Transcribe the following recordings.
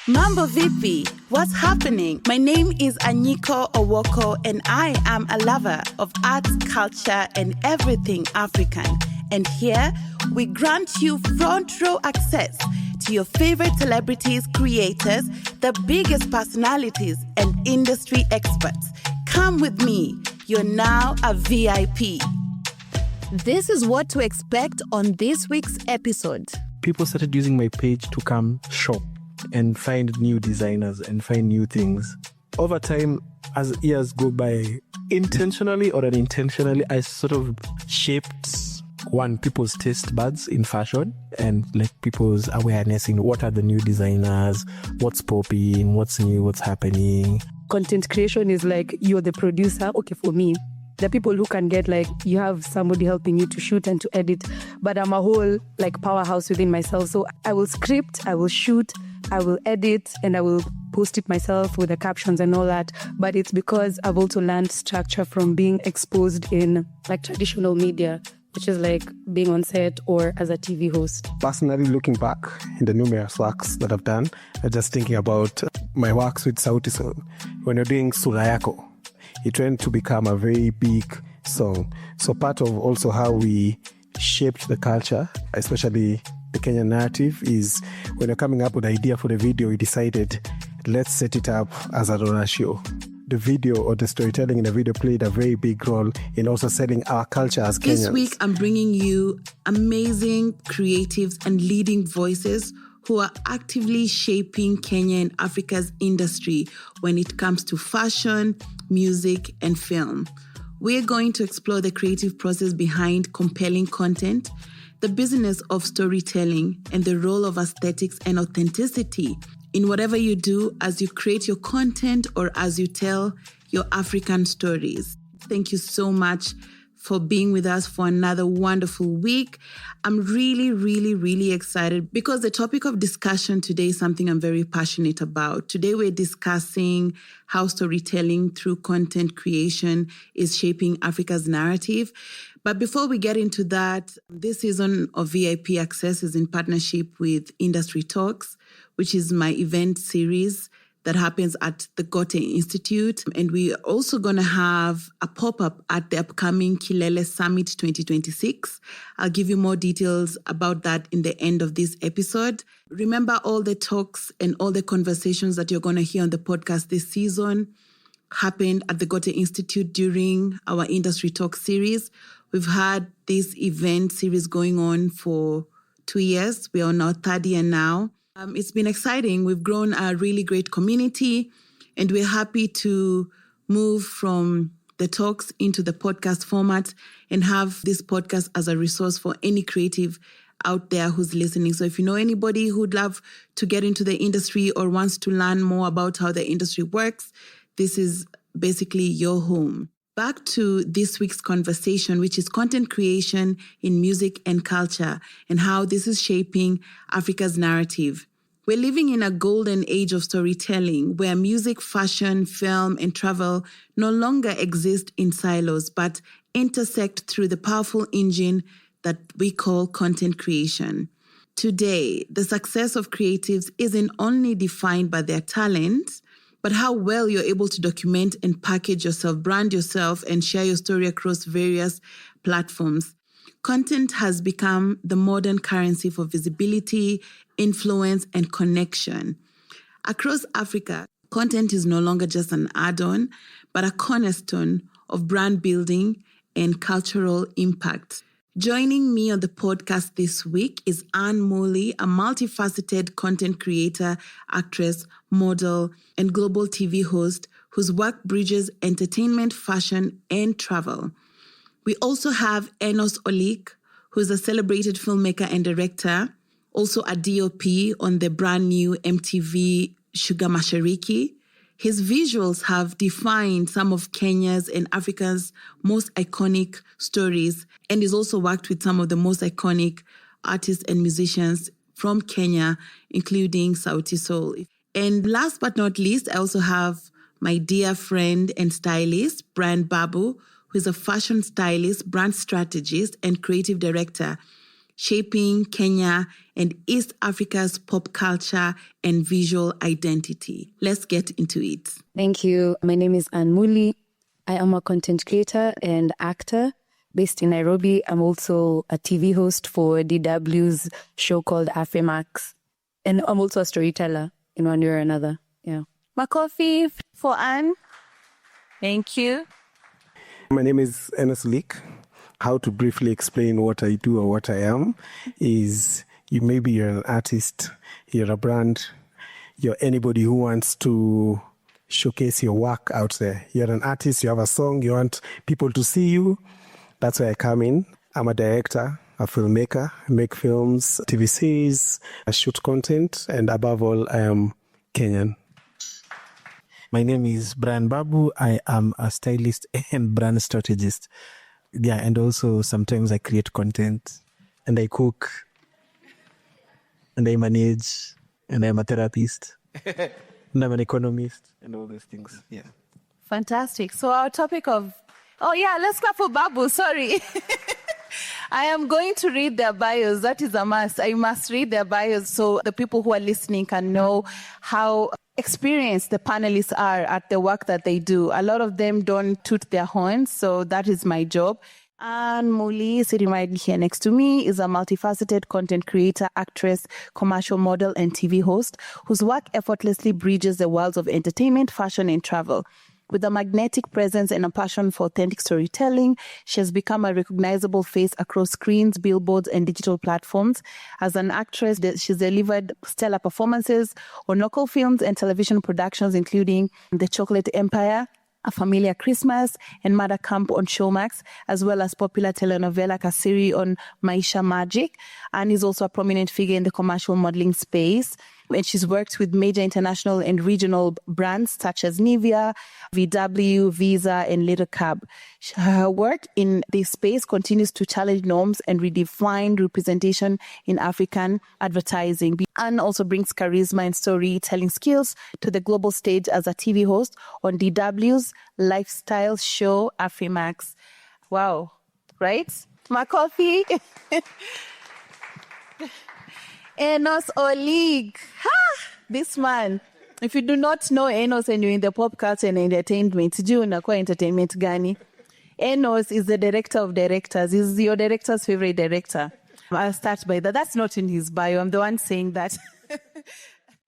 Mambo Vipi, what's happening? My name is Anyiko Owoko and I am a lover of arts, culture and everything African. And here we grant you front row access to your favorite celebrities, creators, the biggest personalities and industry experts. Come with me, you're now a VIP. This is what to expect on this week's episode. People started using my page to come shop and find new designers and find new things. Over time, as years go by, intentionally or unintentionally, I sort of shaped people's taste buds in fashion and like people's awareness in what are the new designers, what's popping, what's new, what's happening. Content creation is like you're the producer. Okay, for me, the people who can get like you have somebody helping you to shoot and to edit, but I'm a whole like powerhouse within myself. So I will script, I will shoot, I will edit, and I will post it myself with the captions and all that. But it's because I've also learned structure from being exposed in like traditional media, which is like being on set or as a TV host. Personally, looking back in the numerous works that I've done, I'm just thinking about my works with Sauti Sol. When you're doing Sulayako, it went to become a very big song. So part of also how we shaped the culture, especially the Kenyan narrative, is when you're coming up with an idea for the video, we decided, let's set it up as a Rona show. The video or the storytelling in the video played a very big role in also selling our culture as Kenyans. This week, I'm bringing you amazing creatives and leading voices who are actively shaping Kenya and Africa's industry when it comes to fashion, music, and film. We're going to explore the creative process behind compelling content, the business of storytelling, and the role of aesthetics and authenticity in whatever you do as you create your content or as you tell your African stories. Thank you so much for being with us for another wonderful week. I'm really excited because the topic of discussion today is something I'm very passionate about. Today we're discussing how storytelling through content creation is shaping Africa's narrative. But before we get into that, this season of VIP Access is in partnership with Industry Talks, which is my event series that happens at the Gote Institute. And we're also going to have a pop-up at the upcoming Kilele Summit 2026. I'll give you more details about that in the end of this episode. Remember, all the talks and all the conversations that you're going to hear on the podcast this season happened at the Gote Institute during our Industry Talk series. We've had this event series going on for 2 years. We are on our third year now. It's been exciting. We've grown a really great community, and we're happy to move from the talks into the podcast format and have this podcast as a resource for any creative out there who's listening. So if you know anybody who'd love to get into the industry or wants to learn more about how the industry works, this is basically your home. Back to this week's conversation, which is content creation in music and culture and how this is shaping Africa's narrative. We're living in a golden age of storytelling where music, fashion, film, and travel no longer exist in silos, but intersect through the powerful engine that we call content creation. Today, the success of creatives isn't only defined by their talent, but how well you're able to document and package yourself, brand yourself, and share your story across various platforms. Content has become the modern currency for visibility, influence, and connection. Across Africa, content is no longer just an add-on, but a cornerstone of brand building and cultural impact. Joining me on the podcast this week is Ann Muli, a multifaceted content creator, actress, model, and global TV host whose work bridges entertainment, fashion, and travel. We also have Enos Olik, who is a celebrated filmmaker and director, also a DOP on the brand new MTV Sugar Mashariki. His visuals have defined some of Kenya's and Africa's most iconic stories, and he's also worked with some of the most iconic artists and musicians from Kenya, including Sauti Sol. And last but not least, I also have my dear friend and stylist, Brian Babu, who is a fashion stylist, brand strategist, and creative director. shaping Kenya and East Africa's pop culture and visual identity. Let's get into it. Thank you. My name is Ann Muli. I am a content creator and actor based in Nairobi. I'm also a TV host for DW's show called Afrimax. And I'm also a storyteller in one way or another. Yeah. Makofi for Ann. Thank you. My name is Enos Olik. How to briefly explain what I do or what I am is maybe you're an artist, you're a brand, you're anybody who wants to showcase your work out there. You're an artist, you have a song, you want people to see you. That's where I come in. I'm a director, a filmmaker, I make films, TV series, I shoot content, and above all, I am Kenyan. My name is Brian Babu. I am a stylist and brand strategist. Yeah, and also sometimes I create content and I cook and I manage and I'm a therapist and I'm an economist and all those things. Yeah. Fantastic. So our topic of... Oh, yeah, let's clap for Babu. Sorry. I am going to read their bios. That is a must. I must read their bios so the people who are listening can know how experienced the panelists are at the work that they do. A lot of them don't toot their horns, so that is my job. Ann Muli, sitting right here next to me, is a multifaceted content creator, actress, commercial model, and TV host whose work effortlessly bridges the worlds of entertainment, fashion, and travel. With a magnetic presence and a passion for authentic storytelling, she has become a recognizable face across screens, billboards, and digital platforms. As an actress, she's delivered stellar performances on local films and television productions, including The Chocolate Empire, A Familiar Christmas, and Mother Camp on Showmax, as well as popular telenovela Kasiri on Maisha Magic, and is also a prominent figure in the commercial modeling space. And she's worked with major international and regional brands such as Nivea, VW, Visa, and Little Cab. Her work in this space continues to challenge norms and redefine representation in African advertising. Ann also brings charisma and storytelling skills to the global stage as a TV host on DW's lifestyle show Afrimax. Wow, right? Makofi. Enos Olik. This man. If you do not know Enos and you're in the pop culture and entertainment, sijui unakuwa entertainment gani? Enos is the director of directors. He's your director's favorite director. I'll start by that. That's not in his bio. I'm the one saying that.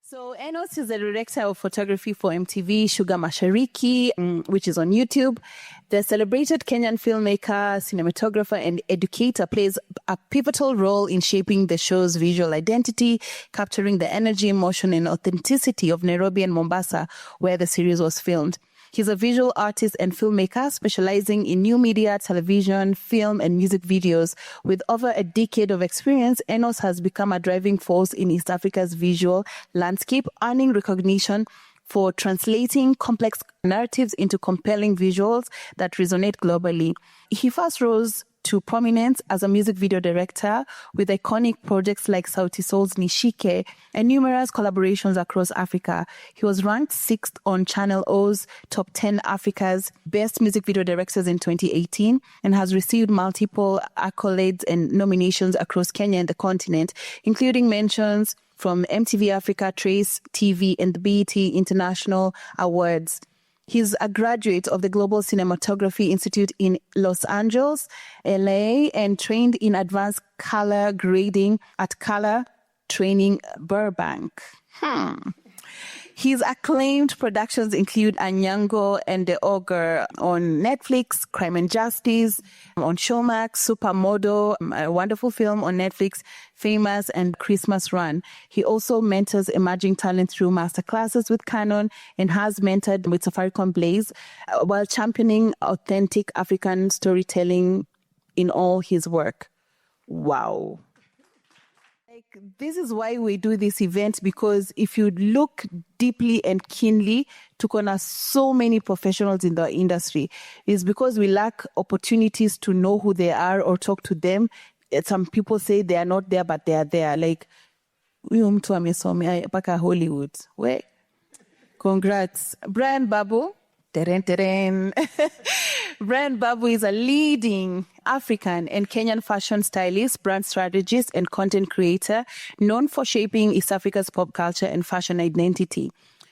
So Enos is the director of photography for MTV Sugar Mashariki, which is on YouTube. The celebrated Kenyan filmmaker, cinematographer, and educator plays a pivotal role in shaping the show's visual identity, capturing the energy, emotion, and authenticity of Nairobi and Mombasa, where the series was filmed. He's a visual artist and filmmaker specializing in new media, television, film, and music videos. With over a decade of experience, Enos has become a driving force in East Africa's visual landscape, earning recognition for translating complex narratives into compelling visuals that resonate globally. He first rose to prominence as a music video director with iconic projects like Sauti Sol's Nishike and numerous collaborations across Africa. He was ranked 6th on Channel O's Top 10 Africa's Best Music Video Directors in 2018 and has received multiple accolades and nominations across Kenya and the continent, including mentions from MTV Africa, Trace TV, and the BET International Awards. He's a graduate of the Global Cinematography Institute in Los Angeles, LA, and trained in advanced color grading at Color Training Burbank. His acclaimed productions include Anyiko and The Ogre on Netflix, Crime and Justice on Showmax, Supermodo, a wonderful film on Netflix, Famous, and Christmas Run. He also mentors emerging talent through masterclasses with Canon and has mentored with Safaricom Blaze while championing authentic African storytelling in all his work. Wow. This is why we do this event, because if you look deeply and keenly, tuko na so many professionals in the industry. It's because we lack opportunities to know who they are or talk to them. Some people say they are not there, but they are there. Like, huyu mtu amesomea mpaka Hollywood. Congrats. Brian Babu, Teren, teren. Brian Babu is a leading African and Kenyan fashion stylist, brand strategist, and content creator known for shaping East Africa's pop culture and fashion identity.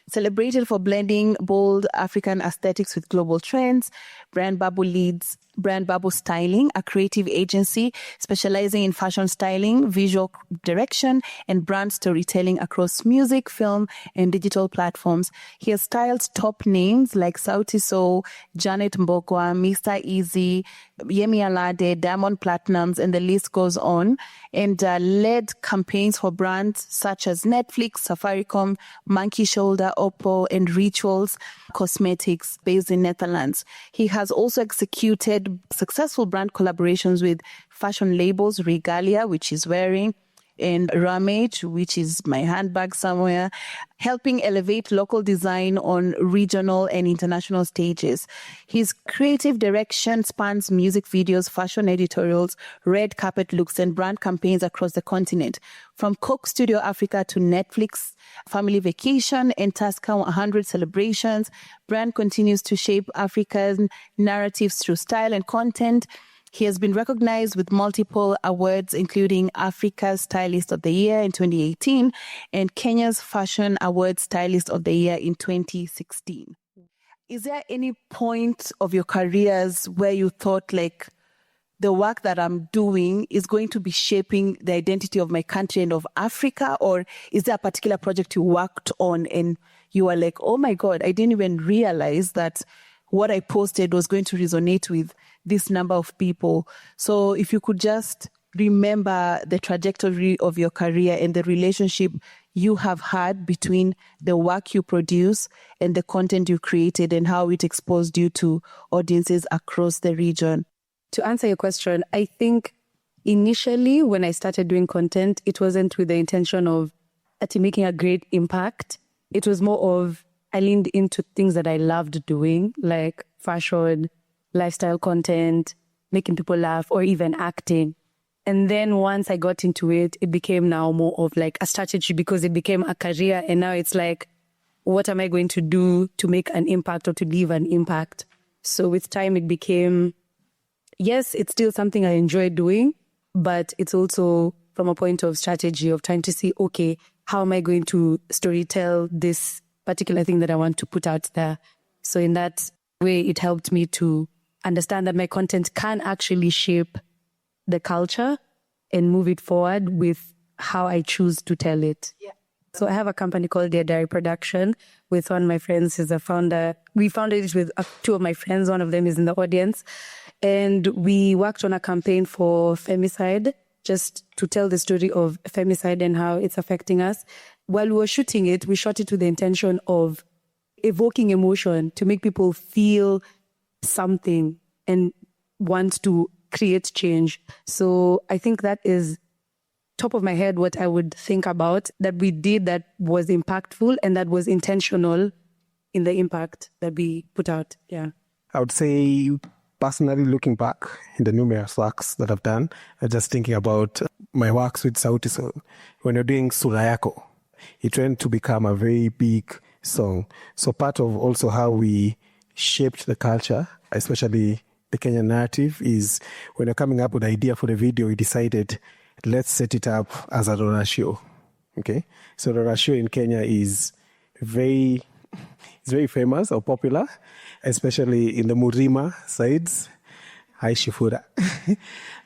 Celebrated for blending bold African aesthetics with global trends, Brian Babu leads Brian Babu Styling, a creative agency specializing in fashion styling, visual direction, and brand storytelling across music, film, and digital platforms. He has styled top names like Sauti Sol, Janet Mbokwa, Mr. Easy, Yemi Alade, Diamond Platnumz, and the list goes on, and led campaigns for brands such as Netflix, Safaricom, Monkey Shoulder, Oppo, and Rituals Cosmetics based in Netherlands. He has also executed successful brand collaborations with fashion labels Regalia, which he's wearing, and Ramage, which is my handbag somewhere, helping elevate local design on regional and international stages. His creative direction spans music videos, fashion editorials, red carpet looks, and brand campaigns across the continent. From Coke Studio Africa to Netflix, Family Vacation, and Tusker 100 celebrations, Brand continues to shape African narratives through style and content. He has been recognized with multiple awards, including Africa's Stylist of the Year in 2018 and Kenya's Fashion Awards Stylist of the Year in 2016. Is there any point of your careers where you thought, like, the work that I'm doing is going to be shaping the identity of my country and of Africa? Or is there a particular project you worked on and you were like, oh my God, I didn't even realize that what I posted was going to resonate with this number of people? So if you could just remember the trajectory of your career and the relationship you have had between the work you produce and the content you created and how it exposed you to audiences across the region. To answer your question, I think initially when I started doing content, it wasn't with the intention of making a great impact. It was more of I leaned into things that I loved doing, like fashion, lifestyle content, making people laugh, or even acting. And then once I got into it, it became now more of like a strategy because it became a career. And now it's like, what am I going to do to make an impact or to leave an impact? So with time, it became, yes, it's still something I enjoy doing, but it's also from a point of strategy of trying to see, okay, how am I going to storytell this particular thing that I want to put out there? So in that way, it helped me to understand that my content can actually shape the culture and move it forward with how I choose to tell it. Yeah. So I have a company called Dear Diary Production with one of my friends who's a founder. We founded it with two of my friends. One of them is in the audience. And we worked on a campaign for femicide, just to tell the story of femicide and how it's affecting us. While we were shooting it, we shot it with the intention of evoking emotion to make people feel something and want to create change. So I think that is top of my head what I would think about that we did that was impactful and that was intentional in the impact that we put out. Yeah. I would say personally looking back in the numerous works that I've done, just thinking about my works with Sauti Sol. When you're doing Sulayako, it went to become a very big song. So part of also how we shaped the culture, especially the Kenyan narrative, is when you're coming up with the idea for the video, we decided, let's set it up as a Rora show. Okay? So Rora show in Kenya is very famous or popular, especially in the Murima sides. Hi, Shifura.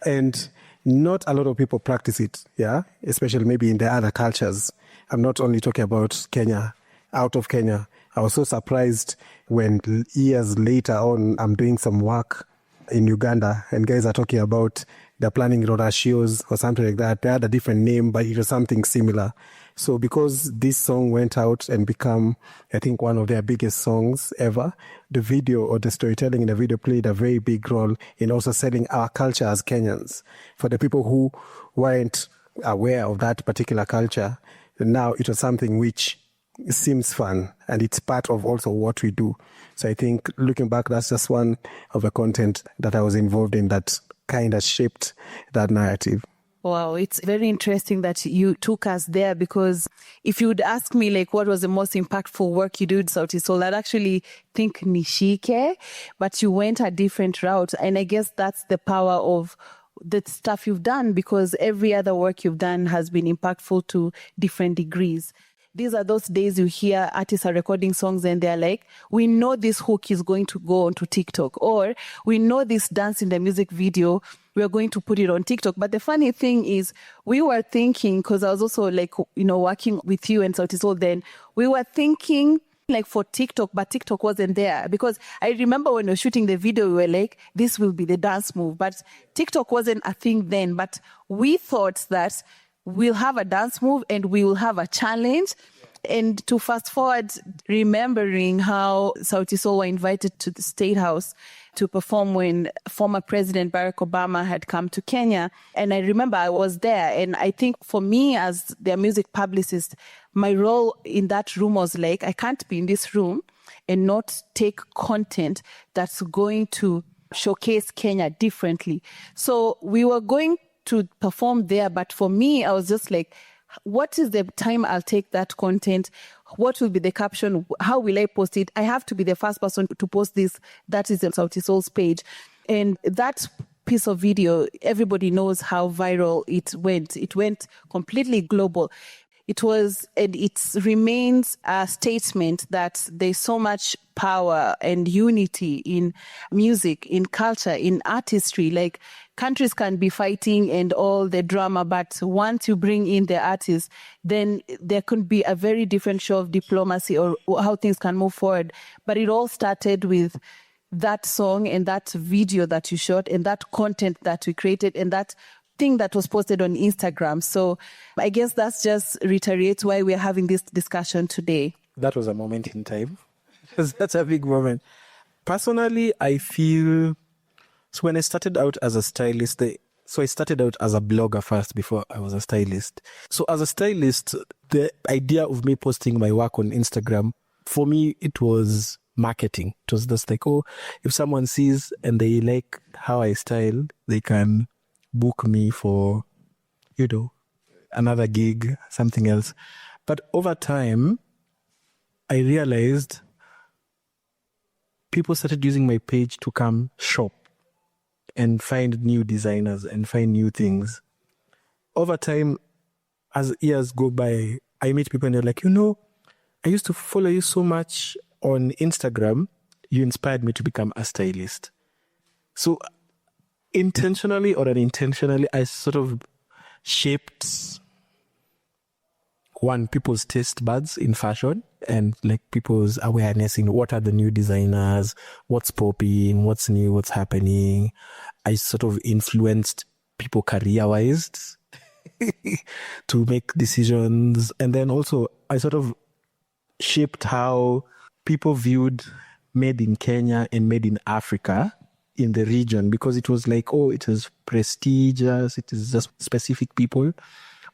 And not a lot of people practice it, yeah? Especially maybe in the other cultures. I'm not only talking about Kenya, out of Kenya. I was so surprised when years later on, I'm doing some work in Uganda and guys are talking about they're planning Rora shows or something like that. They had a different name, but it was something similar. So because this song went out and become, I think, one of their biggest songs ever, the video or the storytelling in the video played a very big role in also selling our culture as Kenyans. For the people who weren't aware of that particular culture, now it was something which seems fun and it's part of also what we do. So I think looking back, that's just one of the content that I was involved in that kind of shaped that narrative. Wow, it's very interesting that you took us there, because if you would ask me like what was the most impactful work you did, Sauti Sol, I'd actually think Nishike, but you went a different route. And I guess that's the power of the stuff you've done, because every other work you've done has been impactful to different degrees. These are those days you hear artists are recording songs and they're like, we know this hook is going to go onto TikTok, or we know this dance in the music video, we are going to put it on TikTok. But the funny thing is, we were thinking, because I was also like, working with you and Sauti Sol then, we were thinking like for TikTok, but TikTok wasn't there. Because I remember when we were shooting the video, we were like, this will be the dance move. But TikTok wasn't a thing then. But we thought that we'll have a dance move and we will have a challenge. And to fast forward, remembering how Sauti Sol were invited to the State House to perform when former President Barack Obama had come to Kenya. And I remember I was there. And I think for me as their music publicist, my role in that room was like, I can't be in this room and not take content that's going to showcase Kenya differently. So we were going to perform there. But for me, I was just like, what is the time I'll take that content? What will be the caption? How will I post it? I have to be the first person to post this. That is the Sauti Sol's page. And that piece of video, everybody knows how viral it went. It went completely global. It was, and it remains a statement that there's so much power and unity in music, in culture, in artistry. Like, countries can be fighting and all the drama, but once you bring in the artists, then there could be a very different show of diplomacy or how things can move forward. But it all started with that song and that video that you shot and that content that we created and that thing that was posted on Instagram. So I guess that's just reiterates why we're having this discussion today. That was a moment in time. That's a big moment. Personally, I feel, so when I started out as a stylist, I started out as a blogger first before I was a stylist. So as a stylist, the idea of me posting my work on Instagram, for me, it was marketing. It was just like, oh, if someone sees and they like how I style, they can book me for, another gig, something else. But over time, I realized people started using my page to come shop and find new designers and find new things. Over time, as years go by, I meet people and they're like, I used to follow you so much on Instagram. You inspired me to become a stylist. So intentionally or unintentionally, I sort of shaped people's taste buds in fashion and like people's awareness in what are the new designers, what's popping, what's new, what's happening. I sort of influenced people career-wise to make decisions. And then also I sort of shaped how people viewed made in Kenya and made in Africa in the region, because it was like, oh, it is prestigious, it is just specific people.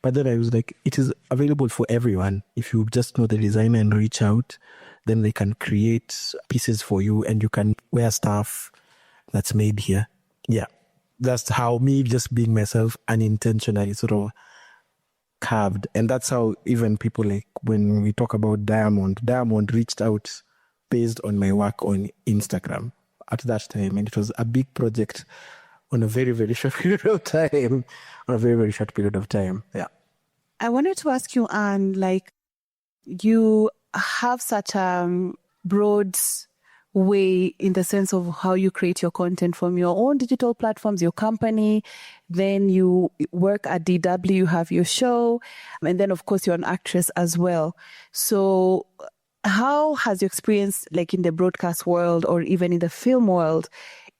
But then I was like, it is available for everyone. If you just know the designer and reach out, then they can create pieces for you and you can wear stuff that's made here. Yeah. That's how me just being myself unintentionally sort of carved. And that's how even people like when we talk about Diamond reached out based on my work on Instagram at that time. And it was a big project on a very, very short period of time. Yeah. I wanted to ask you, Ann, like, you have such a broad way in the sense of how you create your content from your own digital platforms, your company, then you work at DW, you have your show, and then of course you're an actress as well. So how has your experience, like in the broadcast world or even in the film world,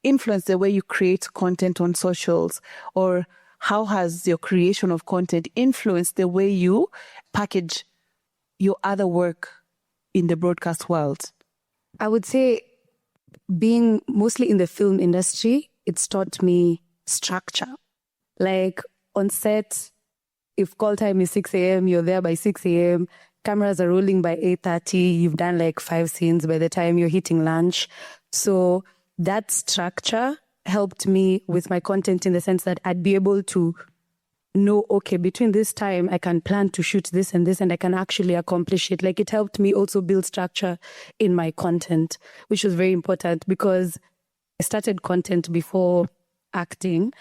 influenced the way you create content on socials? Or how has your creation of content influenced the way you package your other work in the broadcast world? I would say being mostly in the film industry, it's taught me structure. Like on set, if call time is 6 a.m., you're there by 6 a.m., cameras are rolling by 8:30, you've done like 5 scenes by the time you're hitting lunch. So that structure helped me with my content in the sense that I'd be able to know, okay, between this time, I can plan to shoot this, and I can actually accomplish it. Like, it helped me also build structure in my content, which was very important because I started content before acting.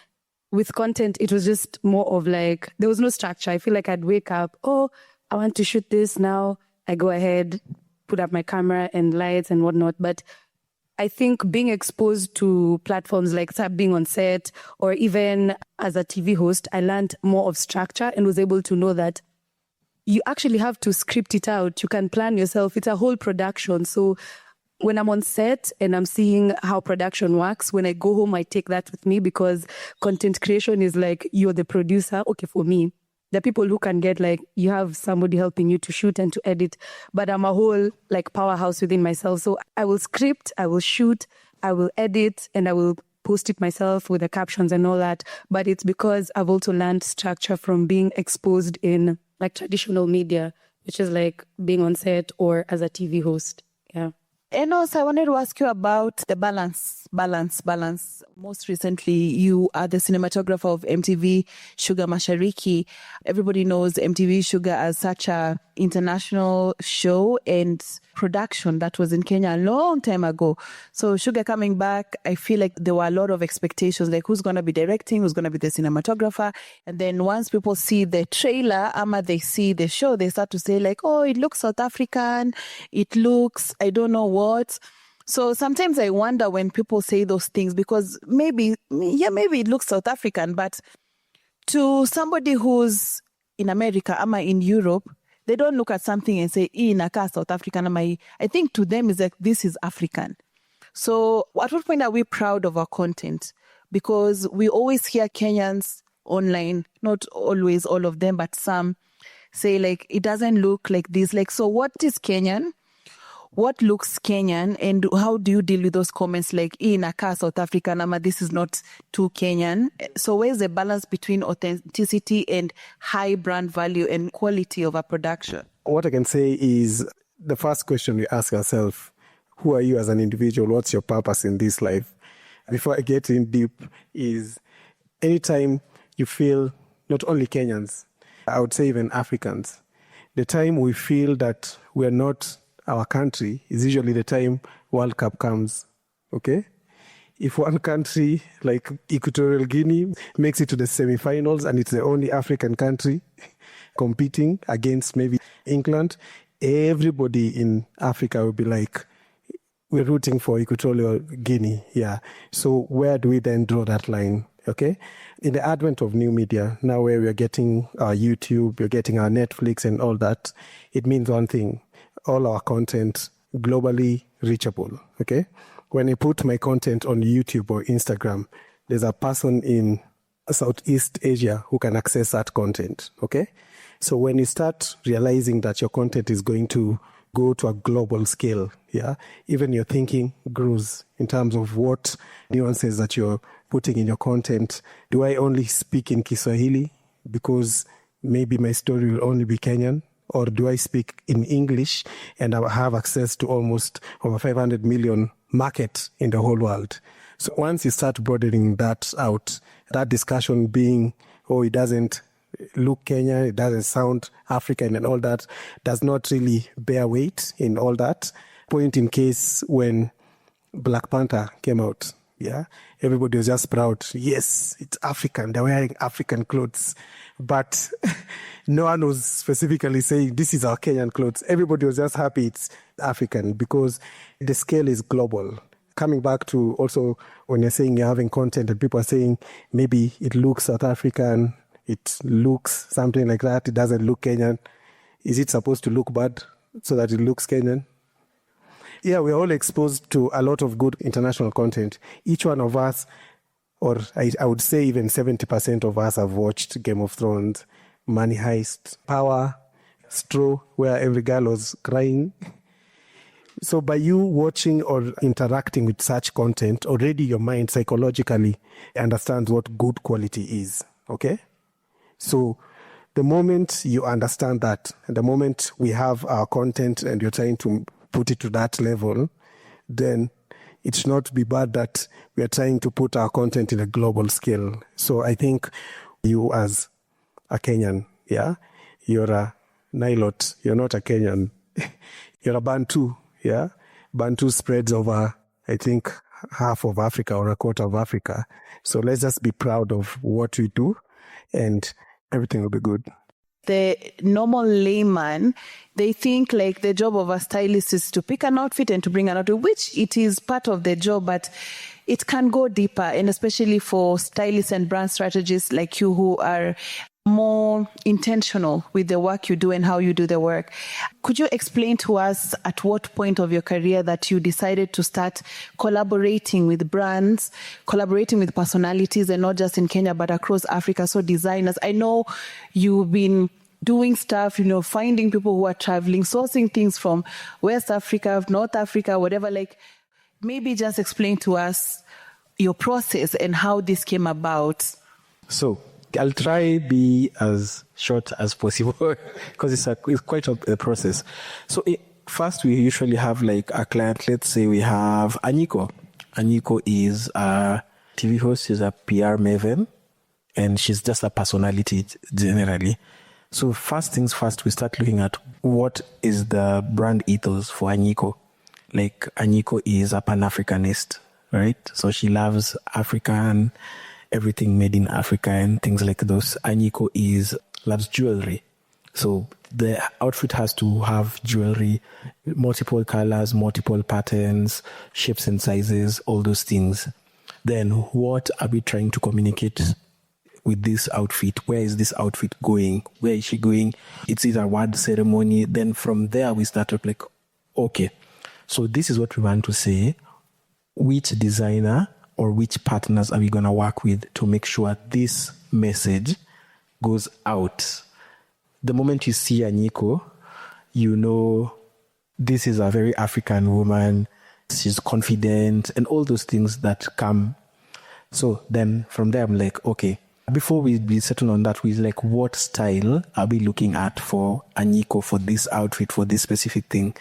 With content, it was just more of like, there was no structure. I feel like I'd wake up, oh, I want to shoot this now. I go ahead, put up my camera and lights and whatnot. But I think being exposed to platforms like being on set or even as a TV host, I learned more of structure and was able to know that you actually have to script it out. You can plan yourself. It's a whole production. So when I'm on set and I'm seeing how production works, when I go home, I take that with me because content creation is like, you're the producer. Okay, for me, the people who can get like, you have somebody helping you to shoot and to edit, but I'm a whole like powerhouse within myself. So I will script, I will shoot, I will edit, and I will post it myself with the captions and all that. But it's because I've also learned structure from being exposed in like traditional media, which is like being on set or as a TV host. Yeah. Enos, I wanted to ask you about the balance. Most recently, you are the cinematographer of MTV Sugar Mashariki. Everybody knows MTV Sugar as such a international show and production that was in Kenya a long time ago. So Sugar coming back, I feel like there were a lot of expectations, like who's going to be directing, who's going to be the cinematographer. And then once people see the trailer, they see the show, they start to say like, oh, it looks South African, it looks, I don't know what. So sometimes I wonder when people say those things because maybe it looks South African, but to somebody who's in America, in Europe, they don't look at something and say, inaka South African. I think to them it's like, this is African. So at what point are we proud of our content? Because we always hear Kenyans online, not always all of them, but some say like, it doesn't look like this. Like, so what is Kenyan? What looks Kenyan, and how do you deal with those comments like, inaka South African, this is not too Kenyan? So where's the balance between authenticity and high brand value and quality of a production? What I can say is the first question we ask ourselves, who are you as an individual? What's your purpose in this life? Before I get in deep is anytime you feel, not only Kenyans, I would say even Africans, the time we feel that we're not our country is usually the time World Cup comes, okay? If one country like Equatorial Guinea makes it to the semi-finals and it's the only African country competing against maybe England, everybody in Africa will be like, we're rooting for Equatorial Guinea, yeah. So where do we then draw that line, okay? In the advent of new media, now where we're getting our YouTube, we're getting our Netflix and all that, it means one thing, all our content globally reachable, okay? When I put my content on YouTube or Instagram, there's a person in Southeast Asia who can access that content, okay? So when you start realizing that your content is going to go to a global scale, yeah, even your thinking grows in terms of what nuances that you're putting in your content. Do I only speak in Kiswahili because maybe my story will only be Kenyan? Or do I speak in English and I have access to almost over 500 million market in the whole world? So once you start broadening that out, that discussion being, oh, it doesn't look Kenyan, it doesn't sound African and all that, does not really bear weight in all that. Point in case when Black Panther came out, yeah, everybody was just proud. Yes, it's African. They're wearing African clothes. But no one was specifically saying, this is our Kenyan clothes. Everybody was just happy it's African because the scale is global. Coming back to also when you're saying you're having content and people are saying maybe it looks South African, it looks something like that, it doesn't look Kenyan. Is it supposed to look bad so that it looks Kenyan? Yeah, we're all exposed to a lot of good international content. Each one of us, or I would say even 70% of us have watched Game of Thrones, Money Heist, Power, Straw, where every girl was crying. So by you watching or interacting with such content, already your mind psychologically understands what good quality is, okay? So the moment you understand that, and the moment we have our content and you're trying to put it to that level, then it should not be bad that we are trying to put our content in a global scale. So I think you as a Kenyan, yeah? You're a Nilot, you're not a Kenyan. You're a Bantu, yeah? Bantu spreads over, I think, half of Africa or a quarter of Africa. So let's just be proud of what we do and everything will be good. The normal layman, they think like the job of a stylist is to pick an outfit and to bring an outfit, which it is part of the job, but it can go deeper. And especially for stylists and brand strategists like you who are more intentional with the work you do and how you do the work. Could you explain to us at what point of your career that you decided to start collaborating with brands, collaborating with personalities, and not just in Kenya, but across Africa? So designers, I know you've been doing stuff, finding people who are traveling, sourcing things from West Africa, North Africa, whatever. Like, maybe just explain to us your process and how this came about. So I'll try be as short as possible because it's quite a process. So first we usually have like a client. Let's say we have Anyiko. Anyiko is a TV host. She's a PR maven and she's just a personality generally. So first things first, we start looking at what is the brand ethos for Anyiko. Like Anyiko is a Pan-Africanist, right? So she loves Africa and everything made in Africa and things like those. Anyiko loves jewelry. So the outfit has to have jewelry, multiple colors, multiple patterns, shapes and sizes, all those things. Then what are we trying to communicate with this outfit? Where is this outfit going? Where is she going? It's either award ceremony. Then from there we start up like, okay, so this is what we want to say. Which designer or which partners are we going to work with to make sure this message goes out? The moment you see Anyiko, you know this is a very African woman. She's confident and all those things that come. So then from there, I'm like, okay, before we settle on that, we're like, what style are we looking at for Anyiko, for this outfit, for this specific thing?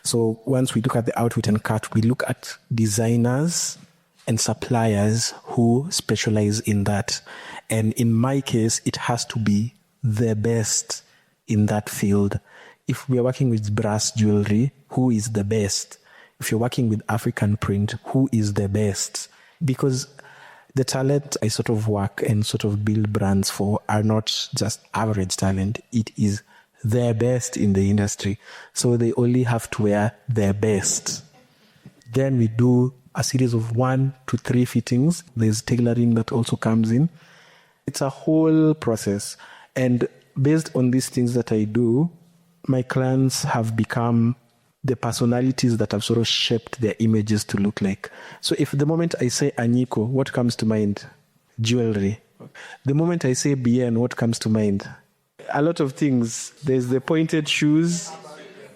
So once we look at the outfit and cut, we look at designers and suppliers who specialize in that. And in my case, it has to be the best in that field. If we are working with brass jewelry, who is the best? If you're working with African print, who is the best? Because the talent I sort of work and sort of build brands for are not just average talent. It is their best in the industry. So they only have to wear their best. Then we do a series of 1 to 3 fittings. There's tailoring that also comes in. It's a whole process. And based on these things that I do, my clients have become the personalities that have sort of shaped their images to look like. So if the moment I say Anyiko, what comes to mind? Jewelry. The moment I say Bien, what comes to mind? A lot of things. There's the pointed shoes.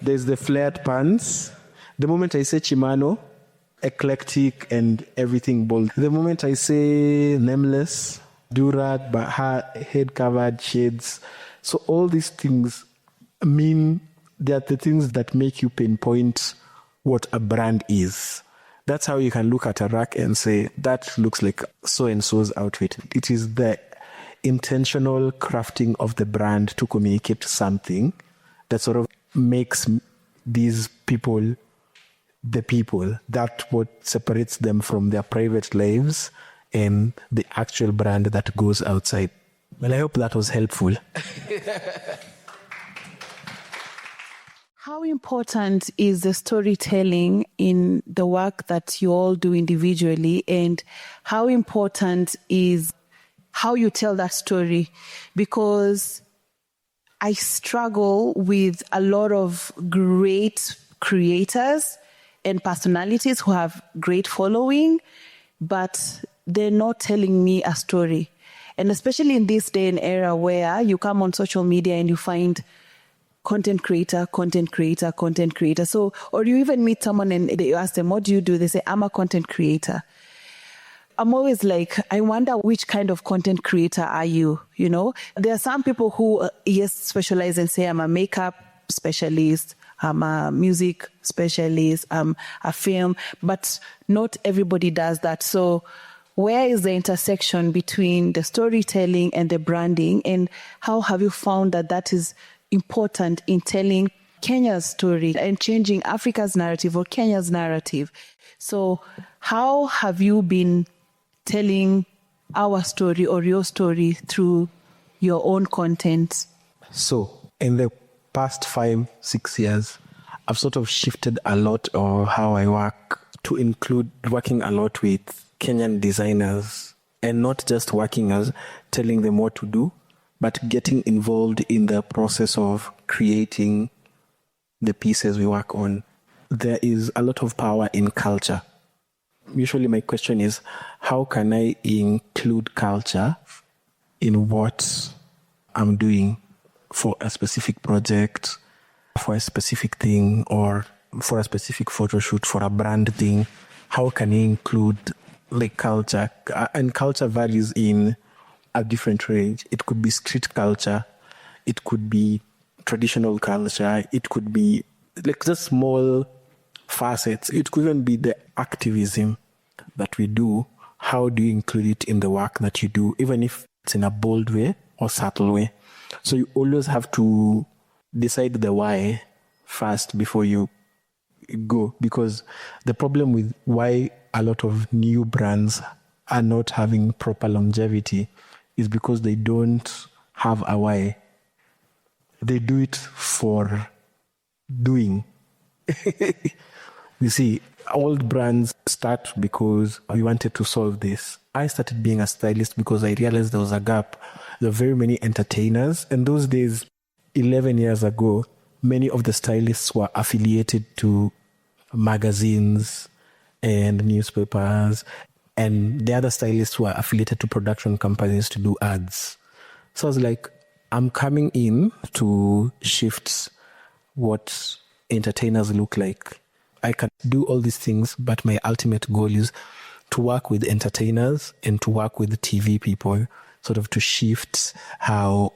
There's the flared pants. The moment I say Chimano, eclectic and everything bold. The moment I say nameless, durag, head covered, shades. So all these things mean they're the things that make you pinpoint what a brand is. That's how you can look at a rack and say, that looks like so-and-so's outfit. It is the intentional crafting of the brand to communicate something that sort of makes these people the people. That's what separates them from their private lives and the actual brand that goes outside. Well, I hope that was helpful. How important is the storytelling in the work that you all do individually, and how important is how you tell that story? Because I struggle with a lot of great creators and personalities who have great following, but they're not telling me a story. And especially in this day and era where you come on social media and you find content creator. So, or you even meet someone and you ask them, what do you do? They say, I'm a content creator. I'm always like, I wonder which kind of content creator are you? You know, there are some people who, yes, specialize and say, I'm a makeup specialist, I'm a music specialist, I'm a film, but not everybody does that. So where is the intersection between the storytelling and the branding, and how have you found that is important in telling Kenya's story and changing Africa's narrative or Kenya's narrative? So how have you been telling our story or your story through your own content? So in the past 5-6 years, I've sort of shifted a lot of how I work to include working a lot with Kenyan designers, and not just working as telling them what to do, but getting involved in the process of creating the pieces we work on. There is a lot of power in culture. Usually my question is, how can I include culture in what I'm doing for a specific project, for a specific thing, or for a specific photo shoot, for a brand thing? How can I include like culture? And culture varies in a different range. It could be street culture, it could be traditional culture, it could be like just small facets. It could even be the activism that we do. How do you include it in the work that you do, even if it's in a bold way or subtle way? So you always have to decide the why first before you go, because the problem with why a lot of new brands are not having proper longevity is because they don't have a why. They do it for doing. You see, old brands start because we wanted to solve this. I started being a stylist because I realized there was a gap. There were very many entertainers, and those days, 11 years ago, many of the stylists were affiliated to magazines and newspapers, and the other stylists were affiliated to production companies to do ads. So I was like, I'm coming in to shift what entertainers look like. I can do all these things, but my ultimate goal is to work with entertainers and to work with TV people, sort of to shift how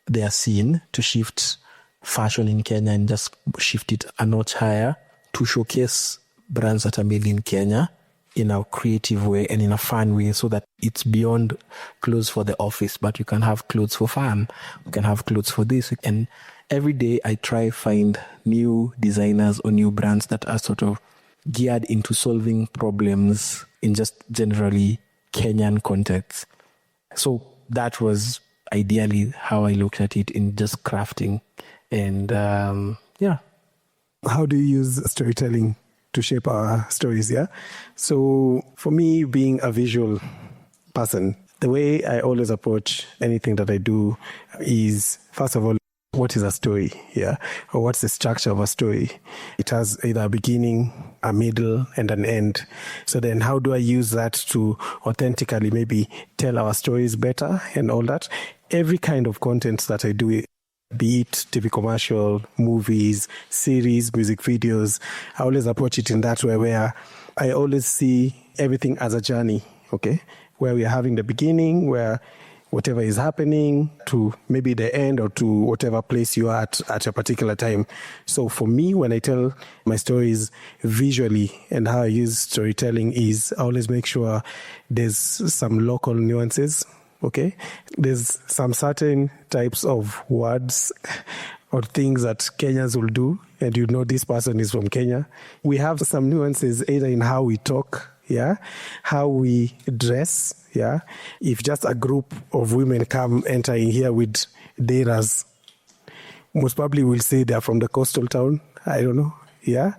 they are seen, to shift fashion in Kenya and just shift it a notch higher, to showcase brands that are made in Kenya in a creative way and in a fun way, so that it's beyond clothes for the office, but you can have clothes for fun, you can have clothes for this. And every day I try find new designers or new brands that are sort of geared into solving problems in just generally Kenyan context. So that was ideally how I looked at it, in just crafting. And yeah. How do you use storytelling to shape our stories? Yeah. So for me, being a visual person, the way I always approach anything that I do is, first of all, what is a story? Yeah. Or what's the structure of a story? It has either a beginning, a middle, and an end. So then how do I use that to authentically maybe tell our stories better and all that? Every kind of content that I do, be it TV commercial, movies, series, music videos, I always approach it in that way, where I always see everything as a journey, okay? Where we are having the beginning, where whatever is happening, to maybe the end, or to whatever place you are at a particular time. So for me, when I tell my stories visually, and how I use storytelling is, I always make sure there's some local nuances. Okay, there's some certain types of words or things that Kenyans will do, and you know this person is from Kenya. We have some nuances either in how we talk, yeah, how we dress, yeah. If just a group of women come entering here with deras, most probably we'll say they're from the coastal town. I don't know, yeah.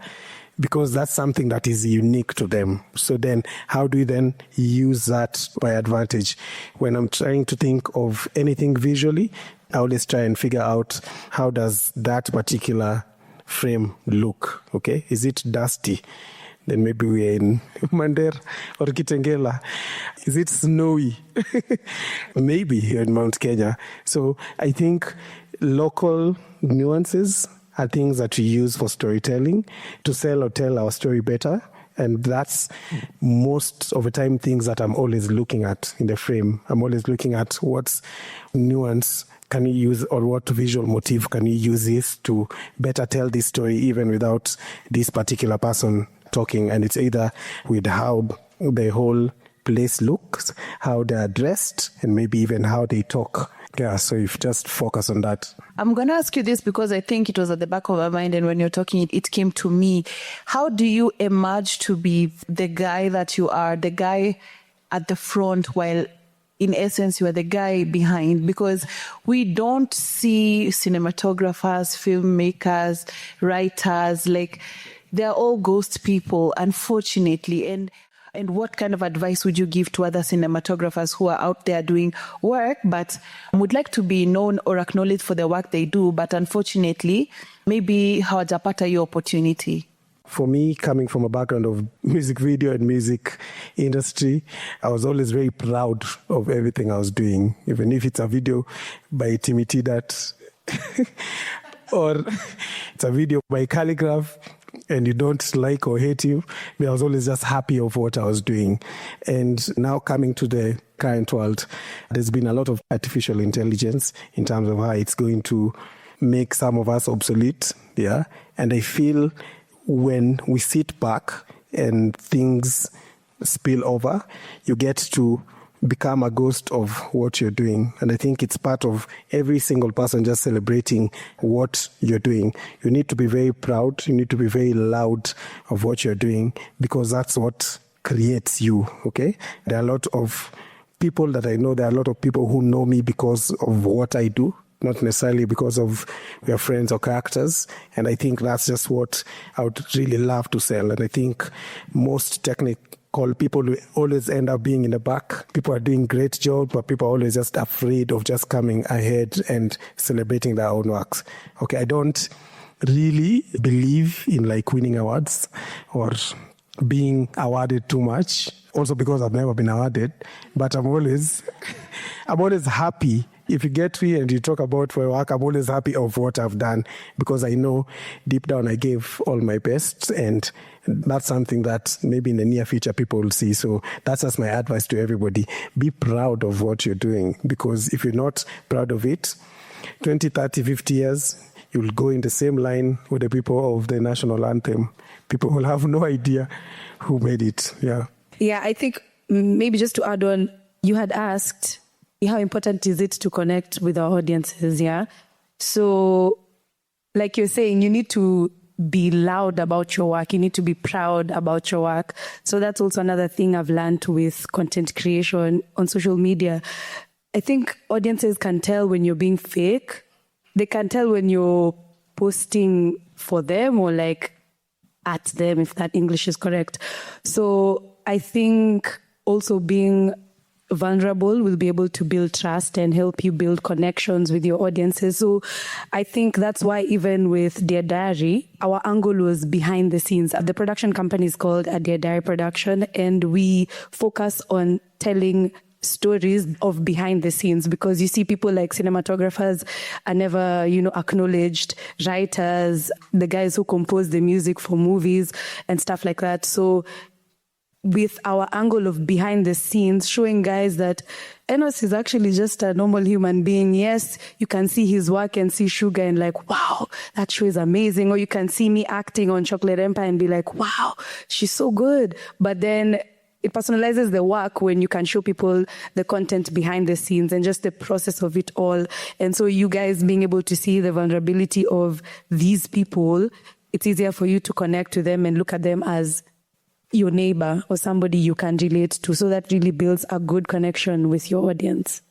Because that's something that is unique to them. So then how do we then use that by advantage? When I'm trying to think of anything visually, I always try and figure out, how does that particular frame look? Okay, is it dusty? Then maybe we're in Mandera or Kitengela. Is it snowy? Maybe here in Mount Kenya. So I think local nuances are things that we use for storytelling to sell or tell our story better. And that's most of the time things that I'm always looking at in the frame. I'm always looking at what's nuance can you use, or what visual motif can you use this to better tell this story even without this particular person talking. And it's either with how the whole place looks, how they're dressed, and maybe even how they talk. Yeah, so if just focus on that. I'm going to ask you this because I think it was at the back of my mind, and when you're talking, it came to me. How do you emerge to be the guy that you are, the guy at the front, while in essence you are the guy behind? Because we don't see cinematographers, filmmakers, writers, like they're all ghost people, unfortunately. And what kind of advice would you give to other cinematographers who are out there doing work but would like to be known or acknowledged for the work they do, but unfortunately, maybe hawajapata your opportunity? For me, coming from a background of music video and music industry, I was always very proud of everything I was doing, even if it's a video by Timothy that or it's a video by Calligraph, and you don't like or hate him, I was always just happy of what I was doing. And now coming to the current world, there's been a lot of artificial intelligence in terms of how it's going to make some of us obsolete. Yeah. And I feel when we sit back and things spill over, you get to become a ghost of what you're doing. And I think it's part of every single person just celebrating what you're doing. You need to be very proud. You need to be very loud of what you're doing, because that's what creates you, okay? There are a lot of people that I know. There are a lot of people who know me because of what I do, not necessarily because of their friends or characters. And I think that's just what I would really love to sell. And I think most technical people always end up being in the back. People are doing great job, but people are always just afraid of just coming ahead and celebrating their own works. Okay, I don't really believe in like winning awards or being awarded too much. Also because I've never been awarded, but I'm always happy. If you get me and you talk about my work, I'm always happy of what I've done, because I know deep down I gave all my best, and that's something that maybe in the near future people will see. So that's just my advice to everybody. Be proud of what you're doing, because if you're not proud of it, 20, 30, 50 years, you'll go in the same line with the people of the national anthem. People will have no idea who made it. Yeah. Yeah, I think maybe just to add on, you had asked, how important is it to connect with our audiences, yeah? So, like you're saying, you need to be loud about your work. You need to be proud about your work. So that's also another thing I've learned with content creation on social media. I think audiences can tell when you're being fake. They can tell when you're posting for them or like at them, if that English is correct. So I think also being vulnerable will be able to build trust and help you build connections with your audiences. So I think that's why even with Dear Diary, our angle was behind the scenes. The production company is called a Dear Diary Production, and we focus on telling stories of behind the scenes, because you see people like cinematographers are never, acknowledged, writers, the guys who compose the music for movies and stuff like that. So with our angle of behind the scenes, showing guys that Enos is actually just a normal human being. Yes, you can see his work and see Sugar and like, wow, that show is amazing. Or you can see me acting on Chocolate Empire and be like, wow, she's so good. But then it personalizes the work when you can show people the content behind the scenes and just the process of it all. And so you guys being able to see the vulnerability of these people, it's easier for you to connect to them and look at them as your neighbor or somebody you can relate to. So that really builds a good connection with your audience.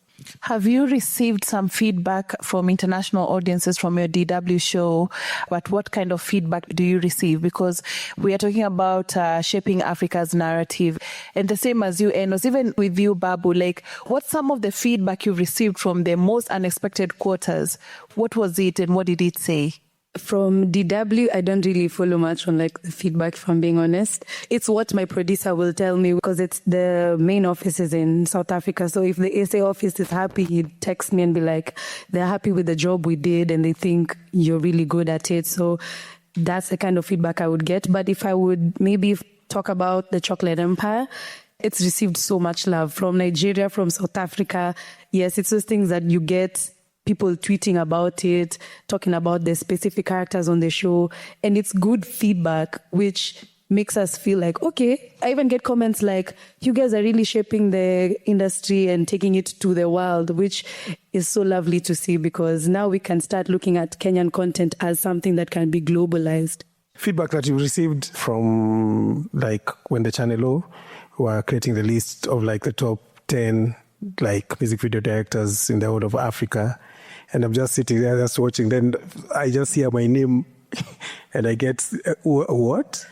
Have you received some feedback from international audiences from your DW show? But what kind of feedback do you receive? Because we are talking about shaping Africa's narrative. And the same as you, Enos, even with you, Babu, like what's some of the feedback you've received from the most unexpected quarters? What was it and what did it say? From DW, I don't really follow much on like the feedback, if I'm being honest. It's what my producer will tell me, because it's the main office is in South Africa. So if the SA office is happy, he'd text me and be like, they're happy with the job we did and they think you're really good at it. So that's the kind of feedback I would get. But if I would maybe talk about the Chocolate Empire, it's received so much love from Nigeria, from South Africa. Yes, it's those things that you get people tweeting about it, talking about the specific characters on the show. And it's good feedback, which makes us feel like, okay. I even get comments like, you guys are really shaping the industry and taking it to the world, which is so lovely to see, because now we can start looking at Kenyan content as something that can be globalized. Feedback that you received from like when the Channel O were creating the list of like the top 10 like music video directors in the whole of Africa, and I'm just sitting there just watching, then I just hear my name and I get what?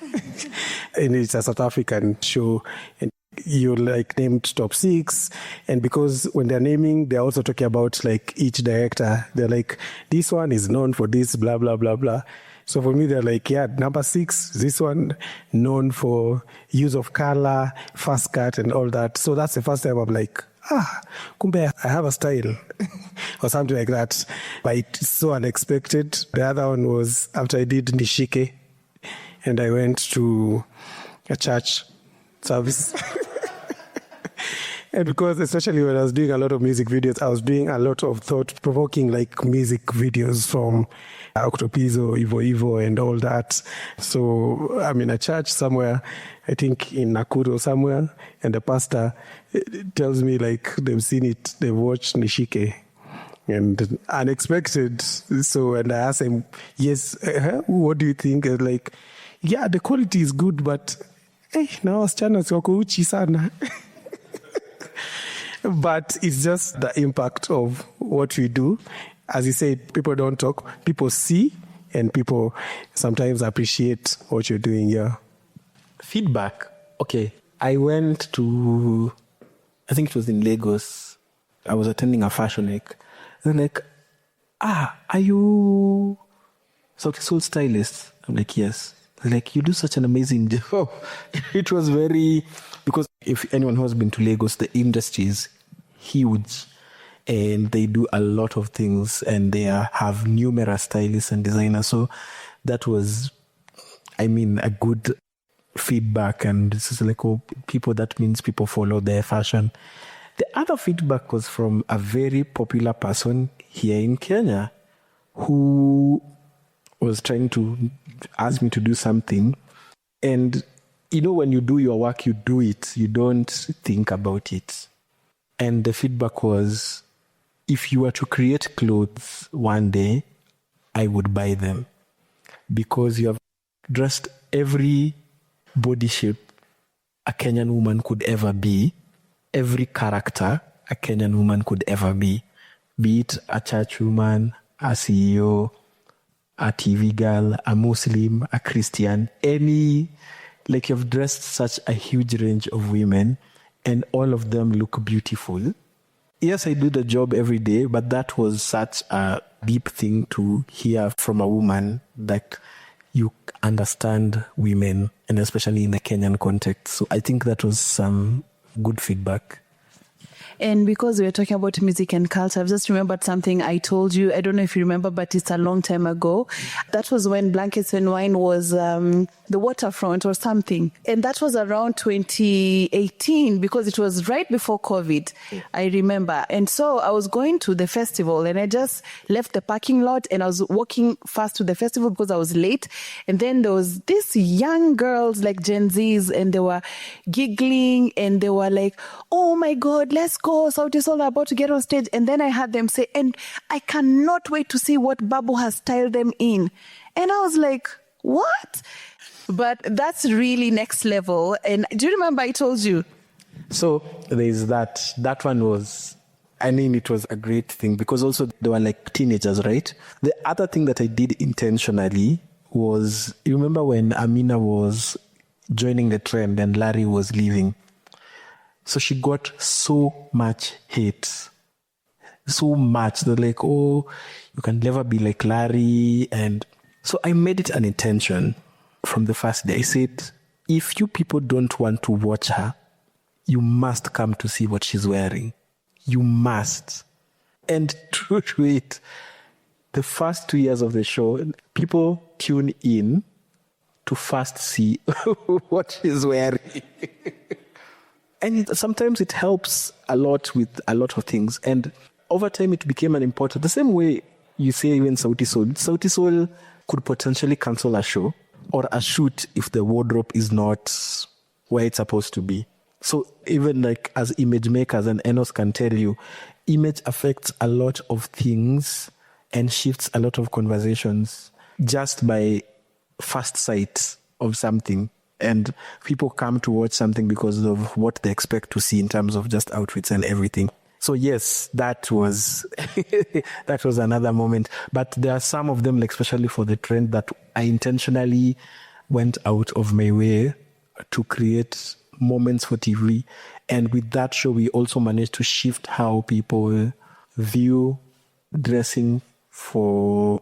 And it's a South African show, and you like named top 6, and because when they're naming, they're also talking about like each director. They're like, this one is known for this, blah blah blah blah. So for me, they're like, yeah, number 6, this one known for use of color, fast cut, and all that. So that's the first time I'm like, kumbe, I have a style or something like that. But it's so unexpected. The other one was after I did Nishike, and I went to a church service. And because especially when I was doing a lot of music videos, I was doing a lot of thought-provoking like music videos from Octopizo, Ivo, and all that. So I'm in a church somewhere, I think in Nakuru somewhere, and the pastor tells me like they've seen it, they've watched Nishike. And unexpected. So, and I asked him, yes, what do you think? And like, yeah, the quality is good, but hey, now wasichana wako uchi sana. But it's just the impact of what we do. As you said, people don't talk, people see, and people sometimes appreciate what you're doing here. Feedback. Okay. I went to, I think it was in Lagos. I was attending a fashion week. And they're like, are you Sauti Sol stylist? I'm like, yes. They're like, you do such an amazing job. It was very, because if anyone who has been to Lagos, the industry is huge. And they do a lot of things, and they have numerous stylists and designers. So that was, I mean, a good feedback. And this is like, oh, people, that means people follow their fashion. The other feedback was from a very popular person here in Kenya who was trying to ask me to do something. And, you know, when you do your work, you do it. You don't think about it. And the feedback was, if you were to create clothes one day, I would buy them. Because you have dressed every body shape a Kenyan woman could ever be, every character a Kenyan woman could ever be it a church woman, a CEO, a TV girl, a Muslim, a Christian, any, like you've dressed such a huge range of women, and all of them look beautiful. Yes, I do the job every day, but that was such a deep thing to hear from a woman, that you understand women, and especially in the Kenyan context. So I think that was some good feedback. And because we were talking about music and culture, I've just remembered something I told you. I don't know if you remember, but it's a long time ago. That was when Blankets and Wine was the waterfront or something. And that was around 2018, because it was right before COVID, I remember. And so I was going to the festival, and I just left the parking lot, and I was walking fast to the festival because I was late. And then there was these young girls, like Gen Zs, and they were giggling, and they were like, oh my God, let's go. Sauti Sol are about to get on stage. And then I heard them say, and I cannot wait to see what Babu has styled them in. And I was like, what? But that's really next level. And do you remember I told you? So there's that. That one was, I mean, it was a great thing, because also they were like teenagers, right? The other thing that I did intentionally was, you remember when Amina was joining the trend and Larry was leaving? So she got so much hate. So much. They're like, oh, you can never be like Larry. And so I made it an intention from the first day. I said, if you people don't want to watch her, you must come to see what she's wearing. You must. And true to it, the first 2 years of the show, people tune in to first see what she's wearing. And sometimes it helps a lot with a lot of things. And over time, it became an important, the same way you say even Sauti Sol. Sauti Sol could potentially cancel a show or a shoot if the wardrobe is not where it's supposed to be. So even like as image makers, and Enos can tell you, image affects a lot of things and shifts a lot of conversations just by first sight of something. And people come to watch something because of what they expect to see in terms of just outfits and everything. So yes, that was that was another moment. But there are some of them, like especially for the trend, that I intentionally went out of my way to create moments for TV. And with that show, we also managed to shift how people view dressing for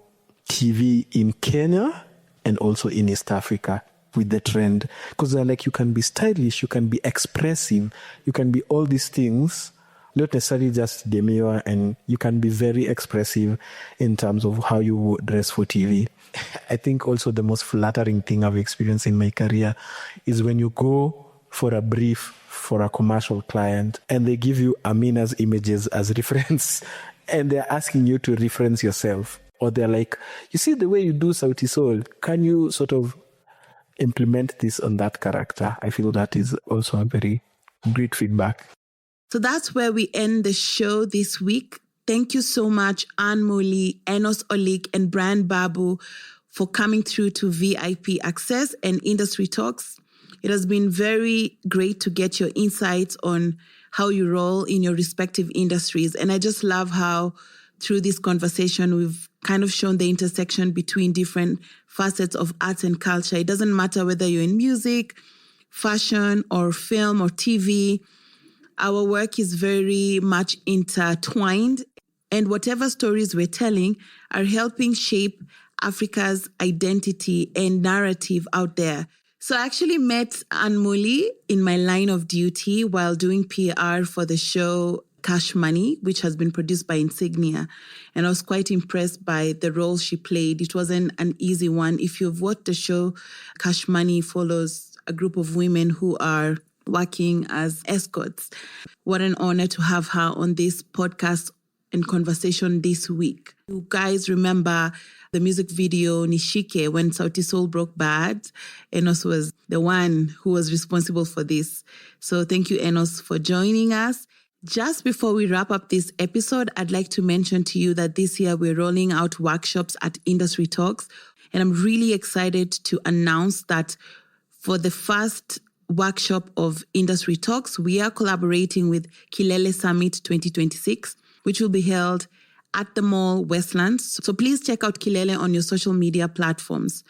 TV in Kenya and also in East Africa with the trend. Because they're like, you can be stylish, you can be expressive, you can be all these things, not necessarily just demure, and you can be very expressive in terms of how you dress for TV. I think also the most flattering thing I've experienced in my career is when you go for a brief for a commercial client and they give you Amina's images as reference and they're asking you to reference yourself. Or they're like, you see the way you do Sauti Sol, can you sort of implement this on that character? I feel that is also a very great feedback. So that's where we end the show this week. Thank you so much, Ann Muli, Enos Olik, and Brian Babu for coming through to VIP Access and Industry Talks. It has been very great to get your insights on how you roll in your respective industries. And I just love how through this conversation, we've kind of shown the intersection between different facets of arts and culture. It doesn't matter whether you're in music, fashion, or film, or TV. Our work is very much intertwined, and whatever stories we're telling are helping shape Africa's identity and narrative out there. So I actually met Ann Muli in my line of duty while doing PR for the show Cash Money, which has been produced by Insignia. And I was quite impressed by the role she played. It wasn't an easy one. If you've watched the show, Cash Money follows a group of women who are working as escorts. What an honor to have her on this podcast and conversation this week. You guys remember the music video Nishike when Sauti Sol broke bad? Enos was the one who was responsible for this. So thank you, Enos, for joining us. Just before we wrap up this episode, I'd like to mention to you that this year we're rolling out workshops at Industry Talks. And I'm really excited to announce that for the first workshop of Industry Talks, we are collaborating with Kilele Summit 2026, which will be held at the mall Westlands. So please check out Kilele on your social media platforms.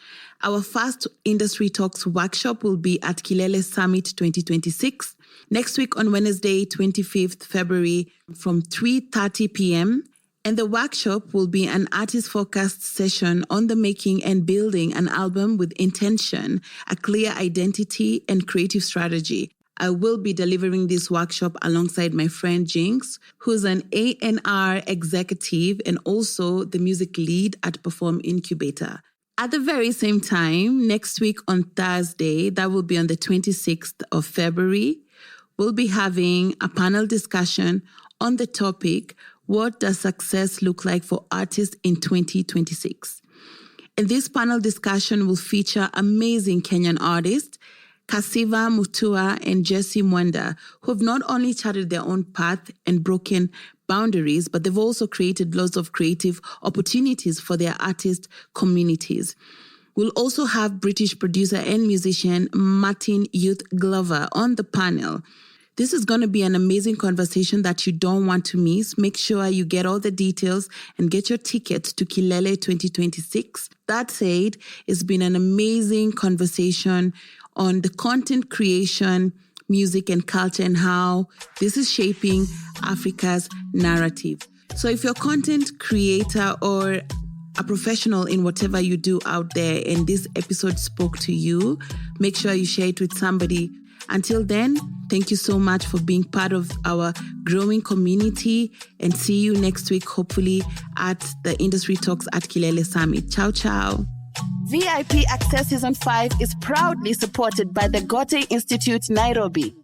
Our first Industry Talks workshop will be at Kilele Summit 2026 next week on Wednesday, 25th February from 3:30 p.m. And the workshop will be an artist-focused session on the making and building an album with intention, a clear identity, and creative strategy. I will be delivering this workshop alongside my friend Jinx, who's an A&R executive and also the music lead at Perform Incubator. At the very same time, next week on Thursday, that will be on the 26th of February, we'll be having a panel discussion on the topic, what does success look like for artists in 2026? And this panel discussion will feature amazing Kenyan artists, Kasiva Mutua and Jesse Mwenda, who have not only charted their own path and broken boundaries, but they've also created lots of creative opportunities for their artist communities. We'll also have British producer and musician Martin Youth Glover on the panel. This is going to be an amazing conversation that you don't want to miss. Make sure you get all the details and get your tickets to Kilele 2026. That said, it's been an amazing conversation on the content creation, music and culture, and how this is shaping Africa's narrative. So if you're a content creator or a professional in whatever you do out there and this episode spoke to you, make sure you share it with somebody. Until then, thank you so much for being part of our growing community, and see you next week, hopefully at the Industry Talks at Kilele Summit. Ciao, ciao. VIP Access Season 5 is proudly supported by the Gote Institute, Nairobi.